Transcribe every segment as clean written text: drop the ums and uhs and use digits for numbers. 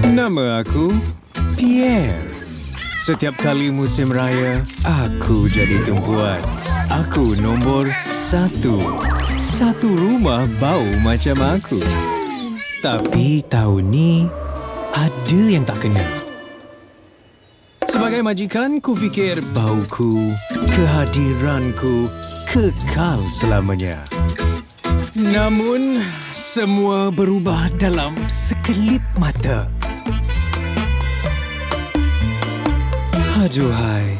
Nama aku Pierre. Setiap kali musim raya, aku jadi tumpuan. Aku nombor 1. Satu rumah bau macam aku. Tapi tahun ni, ada yang tak kena. Sebagai majikan, ku fikir bauku, kehadiranku kekal selamanya. Namun, semua berubah dalam sekelip mata. Aduhai.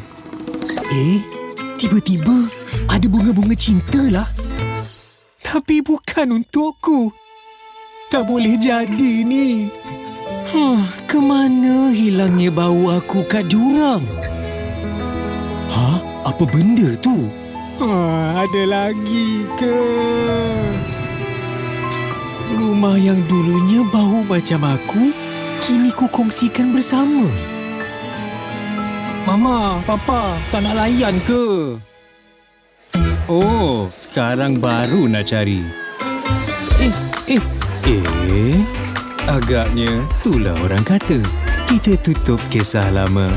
Tiba-tiba ada bunga-bunga cinta lah. Tapi bukan untukku. Tak boleh jadi ni. Kemana hilangnya bau aku kat jurang? Apa benda tu? Ada lagi ke? Rumah yang dulunya bau macam aku, kini ku kongsikan bersama. Mama, Papa, tak nak layan ke? Oh, sekarang baru nak cari. Agaknya itulah orang kata. Kita tutup kisah lama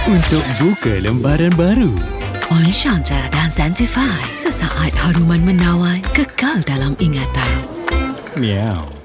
untuk buka lembaran baru. On Shanta dan Zantify, sesaat haruman menawan kekal dalam ingatan. Miau.